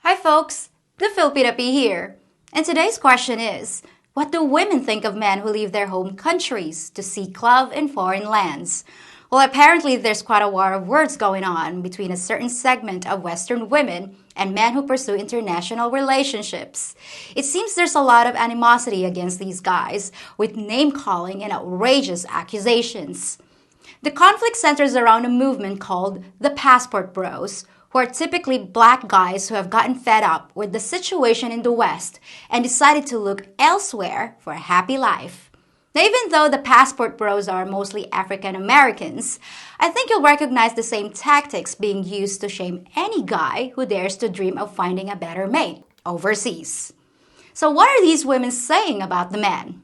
Hi folks, the Filipina P here. And today's question is, what do women think of men who leave their home countries to seek love in foreign lands? Well, apparently there's quite a war of words going on between a certain segment of Western women and men who pursue international relationships. It seems there's a lot of animosity against these guys, with name-calling and outrageous accusations. The conflict centers around a movement called the Passport Bros, who are typically black guys who have gotten fed up with the situation in the West and decided to look elsewhere for a happy life. Now, even though the Passport Bros are mostly African Americans, I think you'll recognize the same tactics being used to shame any guy who dares to dream of finding a better mate overseas. So what are these women saying about the men?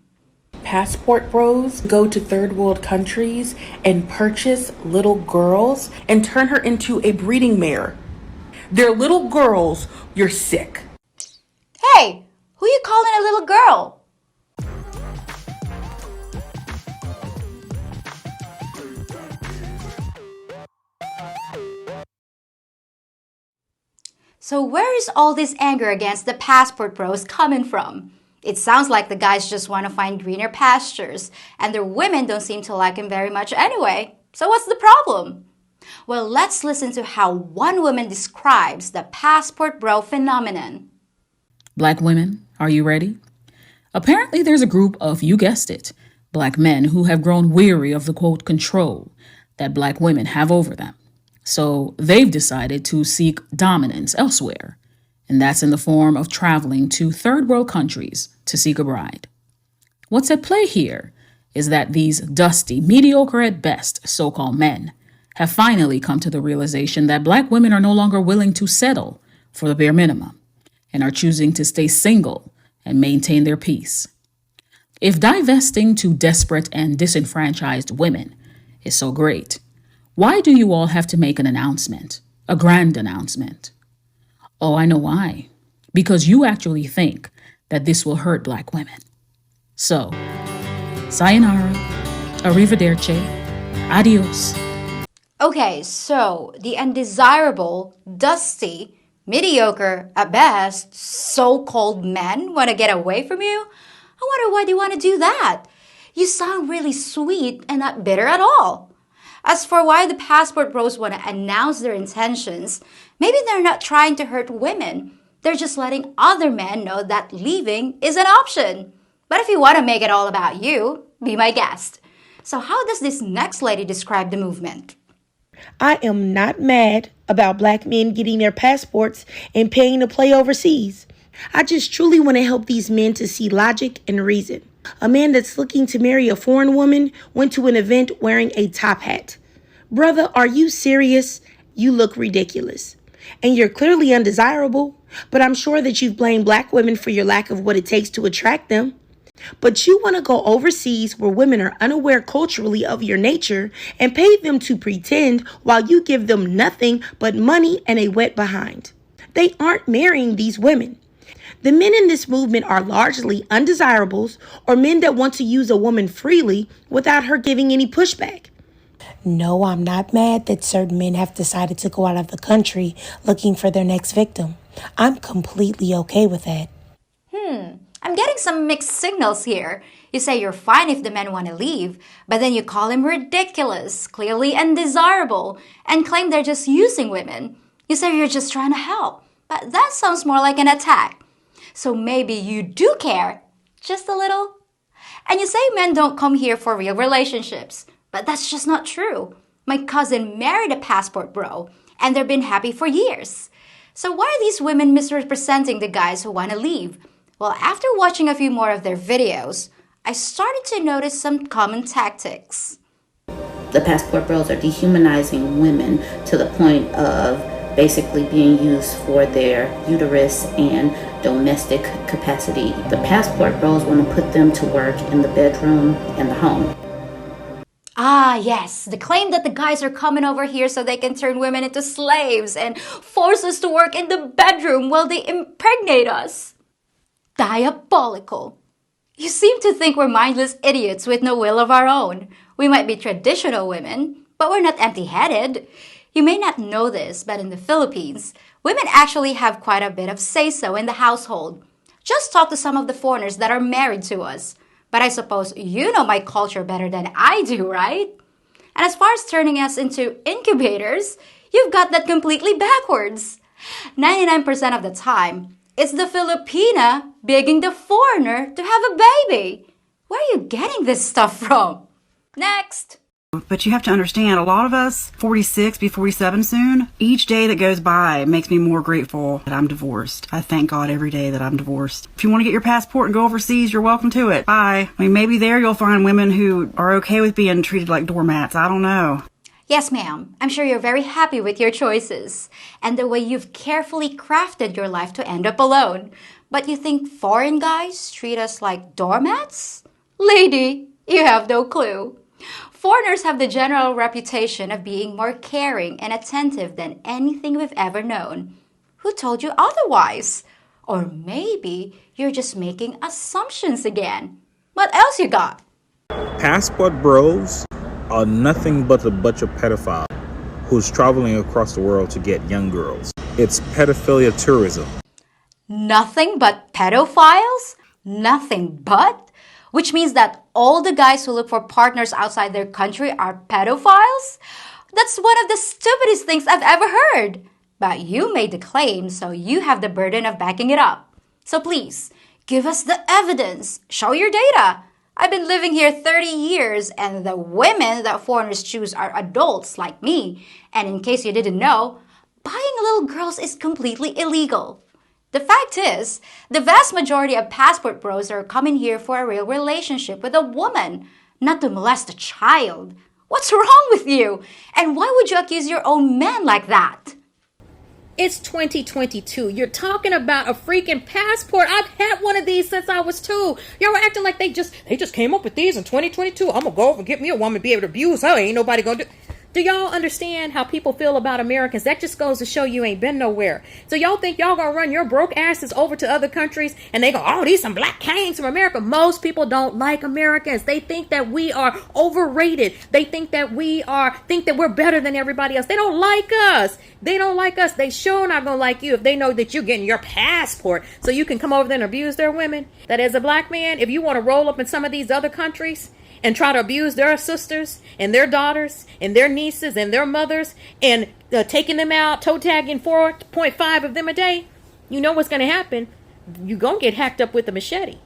Passport bros go to third world countries and purchase little girls and turn her into a breeding mare. They're little girls, you're sick. Hey, who you calling a little girl? So where is all this anger against the Passport Bros coming from? It sounds like the guys just want to find greener pastures, and their women don't seem to like him very much anyway. So what's the problem? Well, let's listen to how one woman describes the Passport Bro phenomenon. Black women, are you ready? Apparently there's a group of, you guessed it, black men who have grown weary of the quote control that black women have over them. So they've decided to seek dominance elsewhere. And that's in the form of traveling to third world countries to seek a bride. What's at play here is that these dusty, mediocre at best so-called men have finally come to the realization that black women are no longer willing to settle for the bare minimum and are choosing to stay single and maintain their peace. If divesting to desperate and disenfranchised women is so great, why do you all have to make an announcement, a grand announcement? Oh, I know why. Because you actually think that this will hurt black women. So, sayonara, arrivederci, adios. Okay, so the undesirable, dusty, mediocre, at best, so-called men want to get away from you? I wonder why they want to do that. You sound really sweet and not bitter at all. As for why the Passport Bros want to announce their intentions, maybe they're not trying to hurt women. They're just letting other men know that leaving is an option. But if you want to make it all about you, be my guest. So how does this next lady describe the movement? I am not mad about black men getting their passports and paying to play overseas. I just truly want to help these men to see logic and reason. A man that's looking to marry a foreign woman went to an event wearing a top hat. Brother, are you serious? You look ridiculous. And you're clearly undesirable, but I'm sure that you've blamed black women for your lack of what it takes to attract them. But you want to go overseas where women are unaware culturally of your nature and pay them to pretend while you give them nothing but money and a wet behind. They aren't marrying these women. The men in this movement are largely undesirables or men that want to use a woman freely without her giving any pushback. No, I'm not mad that certain men have decided to go out of the country looking for their next victim. I'm completely okay with that. I'm getting some mixed signals here. You say you're fine if the men want to leave, but then you call him ridiculous, clearly undesirable, and claim they're just using women. You say you're just trying to help, but that sounds more like an attack. So maybe you do care, just a little. And you say men don't come here for real relationships, but that's just not true. My cousin married a Passport Bro, and they've been happy for years. So why are these women misrepresenting the guys who want to leave? Well, after watching a few more of their videos, I started to notice some common tactics. The Passport Bros are dehumanizing women to the point of basically being used for their uterus and domestic capacity. The Passport Bros want to put them to work in the bedroom and the home. Ah, yes, the claim that the guys are coming over here so they can turn women into slaves and force us to work in the bedroom while they impregnate us. Diabolical. You seem to think we're mindless idiots with no will of our own. We might be traditional women, but we're not empty-headed. You may not know this, but in the Philippines, women actually have quite a bit of say-so in the household. Just talk to some of the foreigners that are married to us. But I suppose you know my culture better than I do, right? And as far as turning us into incubators, you've got that completely backwards. 99% of the time, it's the Filipina begging the foreigner to have a baby. Where are you getting this stuff from? Next! But you have to understand, a lot of us, 46, be 47 soon, each day that goes by makes me more grateful that I'm divorced. I thank God every day that I'm divorced. If you want to get your passport and go overseas, you're welcome to it. Bye. I mean, maybe there you'll find women who are okay with being treated like doormats. I don't know. Yes, ma'am. I'm sure you're very happy with your choices and the way you've carefully crafted your life to end up alone. But you think foreign guys treat us like doormats? Lady, you have no clue. Foreigners have the general reputation of being more caring and attentive than anything we've ever known. Who told you otherwise? Or maybe you're just making assumptions again. What else you got? Passport bros are nothing but a bunch of pedophiles who's traveling across the world to get young girls. It's pedophilia tourism. Nothing but pedophiles? Nothing but? Which means that all the guys who look for partners outside their country are pedophiles? That's one of the stupidest things I've ever heard. But you made the claim, so you have the burden of backing it up. So please, give us the evidence. Show your data. I've been living here 30 years, and the women that foreigners choose are adults like me. And in case you didn't know, buying little girls is completely illegal. The fact is, the vast majority of passport bros are coming here for a real relationship with a woman, not to molest a child. What's wrong with you? And why would you accuse your own man like that? It's 2022. You're talking about a freaking passport. I've had one of these since I was 2. Y'all were acting like they just came up with these in 2022. I'm gonna go over and get me a woman, be able to abuse her. Ain't nobody gonna do. Do y'all understand how people feel about Americans? That just goes to show you ain't been nowhere. So y'all think y'all gonna run your broke asses over to other countries and they go, oh, these some black kings from America. Most people don't like Americans. They think that we are overrated. They think that we're better than everybody else. They don't like us. They don't like us. They sure not gonna like you if they know that you're getting your passport so you can come over there and abuse their women. That as a black man, if you want to roll up in some of these other countries and try to abuse their sisters and their daughters and their nieces and their mothers and taking them out, toe tagging 4.5 of them a day, you know what's going to happen. You're going to get hacked up with a machete.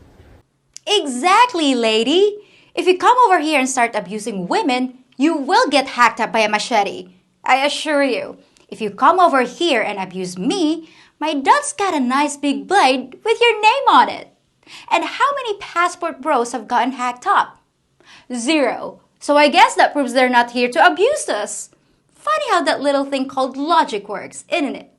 Exactly, lady. If you come over here and start abusing women, you will get hacked up by a machete. I assure you. If you come over here and abuse me, my dad's got a nice big blade with your name on it. And how many passport bros have gotten hacked up? 0. So I guess that proves they're not here to abuse us. Funny how that little thing called logic works, isn't it?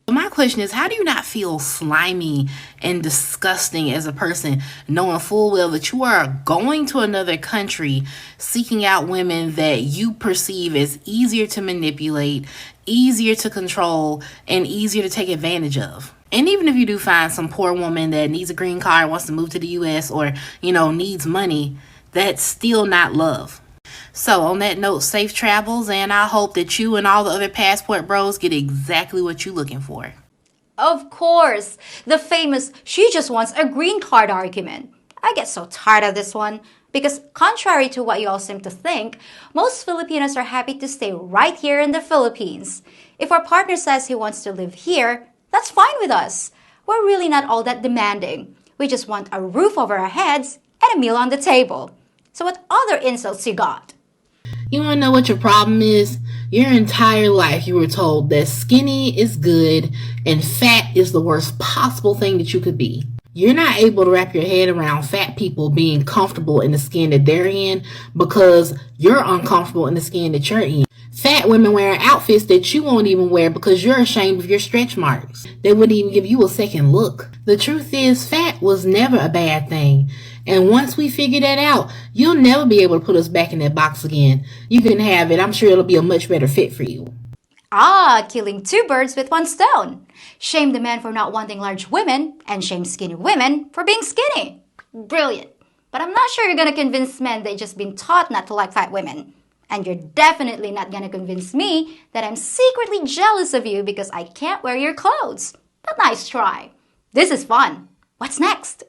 My question is, how do you not feel slimy and disgusting as a person, knowing full well that you are going to another country, seeking out women that you perceive as easier to manipulate, easier to control, and easier to take advantage of? And even if you do find some poor woman that needs a green card, wants to move to the U.S. or, needs money, that's still not love. So on that note, safe travels, and I hope that you and all the other passport bros get exactly what you're looking for. Of course, the famous she just wants a green card argument. I get so tired of this one because contrary to what you all seem to think, most Filipinos are happy to stay right here in the Philippines. If our partner says he wants to live here, that's fine with us. We're really not all that demanding. We just want a roof over our heads and a meal on the table. So what other insults you got? You want to know what your problem is? Your entire life you were told that skinny is good and fat is the worst possible thing that you could be. You're not able to wrap your head around fat people being comfortable in the skin that they're in because you're uncomfortable in the skin that you're in. Fat women wearing outfits that you won't even wear because you're ashamed of your stretch marks. They wouldn't even give you a second look. The truth is, fat was never a bad thing. And once we figure that out, you'll never be able to put us back in that box again. You can have it. I'm sure it'll be a much better fit for you. Killing 2 birds with 1 stone. Shame the men for not wanting large women and shame skinny women for being skinny. Brilliant. But I'm not sure you're gonna convince men they've just been taught not to like fat women. And you're definitely not gonna convince me that I'm secretly jealous of you because I can't wear your clothes. But nice try. This is fun. What's next?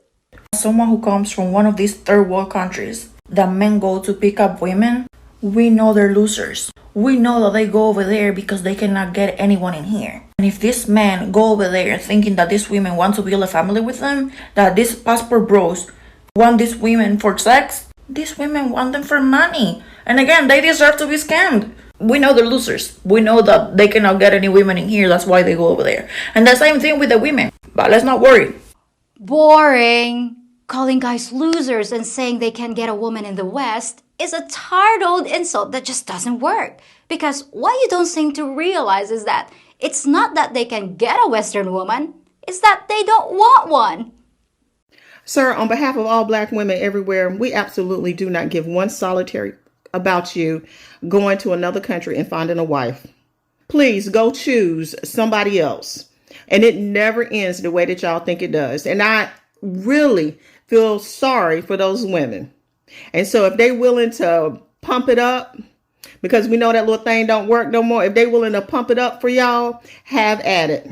Someone who comes from one of these third world countries that men go to pick up women, we know they're losers. We know that they go over there because they cannot get anyone in here. And if these men go over there thinking that these women want to build a family with them, that these passport bros want these women for sex, these women want them for money. And again, they deserve to be scammed. We know they're losers. We know that they cannot get any women in here. That's why they go over there. And the same thing with the women. But let's not worry. Boring. Calling guys losers and saying they can get a woman in the West is a tired old insult that just doesn't work. Because what you don't seem to realize is that it's not that they can get a Western woman, it's that they don't want one. Sir, on behalf of all Black women everywhere, we absolutely do not give one solitary about you going to another country and finding a wife. Please go choose somebody else. And it never ends the way that y'all think it does. And I really feel sorry for those women. And so if they willing to pump it up, because we know that little thing don't work no more, if they willing to pump it up for y'all, have at it.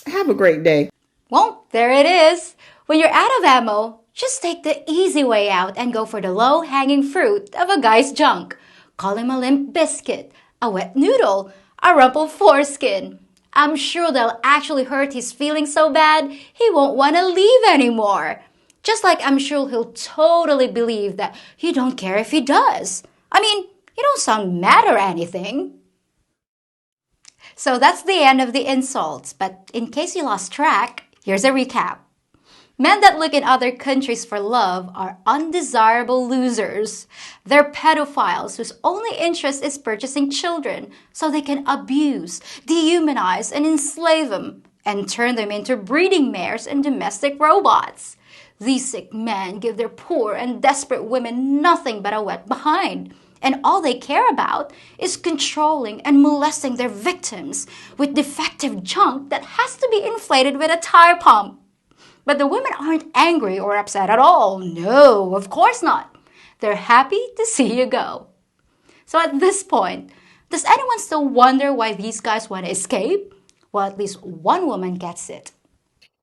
Have a great day. Well, there it is. When you're out of ammo, just take the easy way out and go for the low-hanging fruit of a guy's junk. Call him a limp biscuit, a wet noodle, a rumpled foreskin. I'm sure they'll actually hurt his feelings so bad he won't want to leave anymore. Just like I'm sure he'll totally believe that you don't care if he does. I mean, you don't sound mad or anything. So that's the end of the insults, but in case you lost track, here's a recap. Men that look in other countries for love are undesirable losers. They're pedophiles whose only interest is purchasing children so they can abuse, dehumanize, and enslave them and turn them into breeding mares and domestic robots. These sick men give their poor and desperate women nothing but a wet behind. And all they care about is controlling and molesting their victims with defective junk that has to be inflated with a tire pump. But the women aren't angry or upset at all. No, of course not. They're happy to see you go. So at this point, does anyone still wonder why these guys want to escape? Well, at least one woman gets it.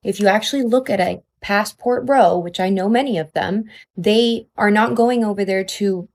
If you actually look at a passport bro, which I know many of them, they are not going over there to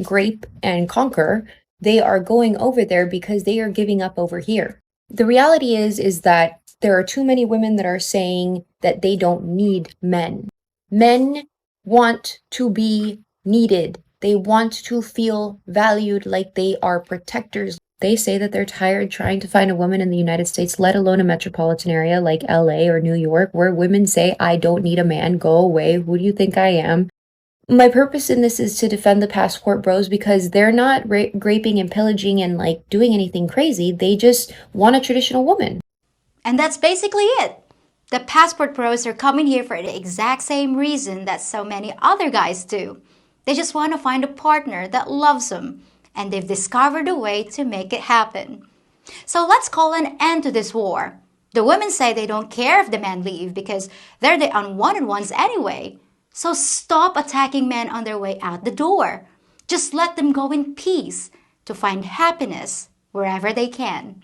grape and conquer. They are going over there because they are giving up over here. The reality is that there are too many women that are saying that they don't need men. Men want to be needed. They want to feel valued like they are protectors. They say that they're tired trying to find a woman in the United States, let alone a metropolitan area like LA or New York, where women say, I don't need a man, go away, who do you think I am? My purpose in this is to defend the passport bros because they're not raping and pillaging and like doing anything crazy. They just want a traditional woman. And that's basically it. The passport bros are coming here for the exact same reason that so many other guys do. They just want to find a partner that loves them, and they've discovered a way to make it happen. So let's call an end to this war. The women say they don't care if the men leave because they're the unwanted ones anyway. So stop attacking men on their way out the door. Just let them go in peace to find happiness wherever they can.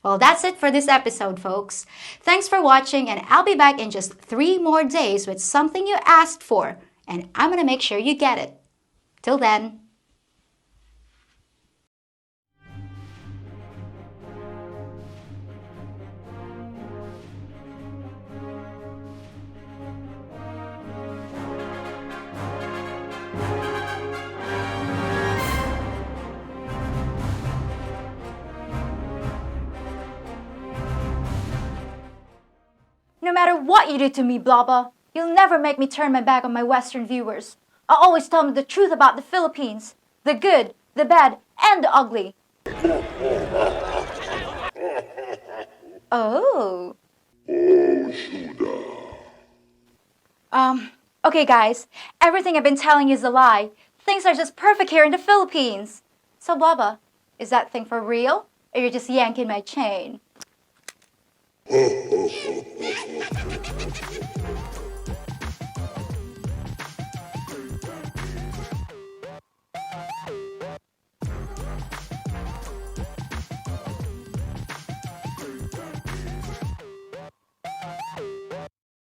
Well, that's it for this episode, folks. Thanks for watching, and I'll be back in just 3 more days with something you asked for, and I'm gonna make sure you get it. Till then. No matter what you do to me, Blabba, you'll never make me turn my back on my Western viewers. I always tell them the truth about the Philippines. The good, the bad, and the ugly. Oh. Okay guys, everything I've been telling you is a lie. Things are just perfect here in the Philippines. So Blabba, is that thing for real? Or you're just yanking my chain?